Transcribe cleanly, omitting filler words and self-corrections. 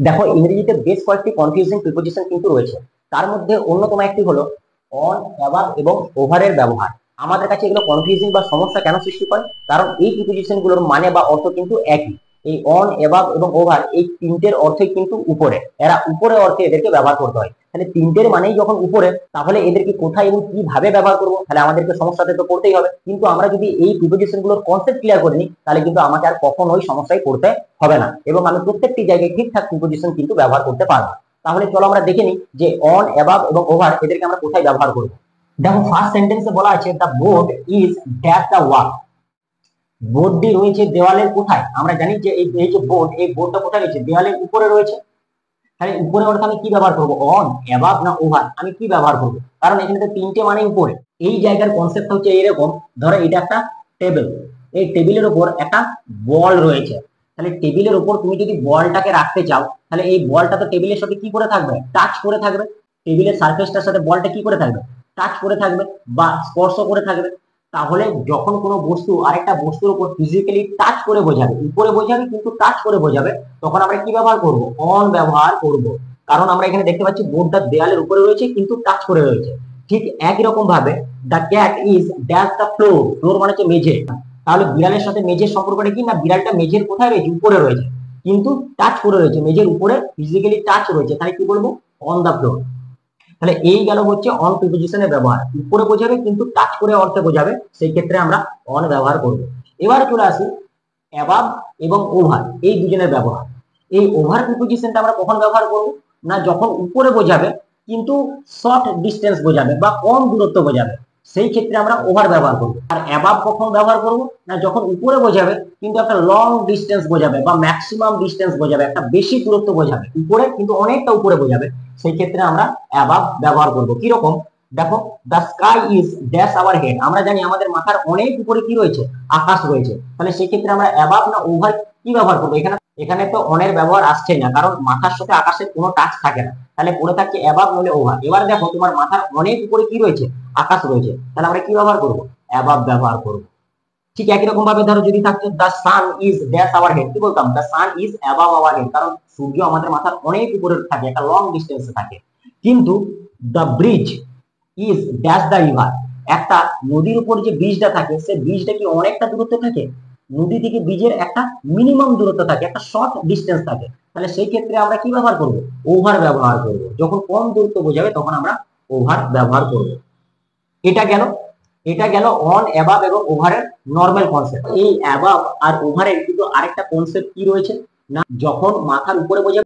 দেখো, ইংরেজিতে বেশ কয়েকটি কনফিউজিং প্রিপোজিশন কিন্তু রয়েছে। তার মধ্যে অন্যতম একটি হলো অন, অ্যাবাভ এবং ওভারের ব্যবহার। আমাদের কাছে এগুলো কনফিউজিং বা সমস্যা কেন সৃষ্টি করে? কারণ এই প্রিপোজিশন গুলোর মানে বা অর্থ কিন্তু একই। এই অন, অ্যাবাভ এবং ওভার এই তিনটের অর্থই কিন্তু উপরে। এরা উপরে অর্থে এদেরকে ব্যবহার করতে হয়। তাহলে তিনটের মানেই যখন উপরে, তাহলে এদেরকে কোথায় এবং কিভাবে ব্যবহার করবো? তাহলে আমাদেরকে সমস্যাতে তো পড়তেই হবে। কিন্তু আমরা যদি এই প্রিপোজিশন গুলোর কনসেপ্ট ক্লিয়ার করে নিই, তাহলে কিন্তু আমাকে আর কখনোই সমস্যায় পড়তে হবে না, এবং আমি প্রত্যেকটি জায়গায় ঠিকঠাক প্রিপোজিশন কিন্তু ব্যবহার করতে পারবো। তাহলে চলো আমরা দেখে নিই যে অন, অ্যাবাভ এবং ওভার এদেরকে আমরা কোথায় ব্যবহার করব। দেখো, ফার্স্ট সেন্টেন্সে বলা আছে the board is dash the wall. বোর্ডটি রয়েছে দেওয়ালের কোথায়? আমরা জানি যে এই যে বোর্ড, এই বোর্ডটা কোথায় রয়েছে? দেওয়ালের উপরে রয়েছে। তাহলে উপরে অর্থে আমি কি ব্যবহার করবো? অন, অ্যাবাভ না ওভার? আমি কি ব্যবহার করবো? কারণ এখানে তো তিনটে মানে উপরে। এই জায়গার কনসেপ্ট হচ্ছে এইরকম। ধরো এটা একটা টেবিল, এই টেবিলের উপর একটা বল রয়েছে। তাহলে টেবিলের উপর তুমি যদি বলটাকে রাখতে চাও, তাহলে এই বলটা তো টেবিলের সাথে কি করে থাকবে? টাচ করে থাকবে। টেবিলের সারফেসটার সাথে বলটা কি করে থাকবে? টাচ করে থাকবে বা স্পর্শ করে থাকবে। তাহলে যখন কোনো বস্তু আরেকটা বস্তুর উপর ফিজিক্যালি টাচ করে বোঝাবে, উপরে বোঝাবে কিন্তু টাচ করে বোঝাবে, তখন আমরা কি ব্যবহার করব? অন ব্যবহার করব। কারণ আমরা এখানে দেখতে পাচ্ছি বোর্ডটা দেয়ালের উপরে রয়েছে কিন্তু টাচ করে রয়েছে। ঠিক একই রকম ভাবে the cat is dash the floor. Floor মানে হচ্ছে মেঝে। তাহলে বিড়ালের সাথে মেঝের সম্পর্কটা কি? না, বিড়ালটা মেঝের কোথায় রয়েছে? উপরে রয়েছে, কিন্তু টাচ করে রয়েছে, মেঝের উপরে ফিজিক্যালি টাচ রয়েছে, তাই কি বলবো? On the floor. তাহলে এই গেল হচ্ছে অন প্রিপোজিশনের ব্যবহার। উপরে বোঝাবে কিন্তু টাচ করে অর্থে বোঝাবে, সেই ক্ষেত্রে আমরা অন ব্যবহার করব। এবার চলে আসি অ্যাবাভ এবং ওভার এই দুজনের ব্যবহার। এই ওভার প্রিপোজিশনটা আমরা কখন ব্যবহার করব? না, যখন উপরে বোঝাবে কিন্তু শর্ট ডিস্টেন্স বোঝাবে বা কম দূরত্ব বোঝাবে, সেই ক্ষেত্রে আমরা ওভার ব্যবহার করব। আর অ্যাবাভ কখন ব্যবহার করব? না, যখন উপরে বোঝাবে কিন্তু একটা লং ডিস্টেন্স বোঝাবে বা ম্যাক্সিমাম ডিস্টেন্স বোঝাবে, একটা বেশি দূরত্ব বোঝাবে, উপরে কিন্তু অনেকটা উপরে বোঝাবে, সেই ক্ষেত্রে আমরা অ্যাবাভ ব্যবহার করব। কিরকম? দেখো, the sky is dash our head. আমরা জানি আমাদের মাথার অনেক উপরে কি রয়েছে? আকাশ রয়েছে। তাহলে সেই ক্ষেত্রে আমরা অ্যাবাভ না ওভার কি ব্যবহার করবো? এখানে এখানে তো অনের ব্যবহার আসছে না, কারণ মাথার সাথে আকাশের কোনো টাচ থাকে না। তাহলে পড়ে থাকছে অ্যাবাভ নলে ওভার। এবার দেখো, তোমার মাথার অনেক উপরে কি রয়েছে? আকাশ রয়েছে। তাহলে আমরা কি ব্যবহার করবো? অ্যাবাভ ব্যবহার করবো। ঠিক একই রকম ভাবে ধরো যদি থাকতো the sun is dash our head, কি বলতাম? The sun is above our head, কারণ সূর্য আমাদের মাথার অনেক উপরে থাকে, একটা লং ডিস্টেন্সে থাকে। কিন্তু the bridge is dash the river. একটা নদীর উপর যে ব্রিজটা থাকে, সে ব্রিজটা কি অনেকটা দূরত্ব থাকে? নদী থেকে ব্রিজের একটা মিনিমাম দূরত্ব থাকে, একটা শর্ট ডিস্টেন্স থাকে। তাহলে সেই ক্ষেত্রে আমরা কি ব্যবহার করব? ওভার ব্যবহার করব। যখন কম দূরত্ব বোঝাবে তখন আমরা ওভার ব্যবহার করব। এটা গেল, এটা গেল অন, অ্যাবাভ এবং ওভারের নরমাল কনসেপ্ট। এই অ্যাবাভ আর ওভারের কিন্তু আরেকটা কনসেপ্ট কি রয়েছে? না, যখন মাথার উপরে বোঝাবে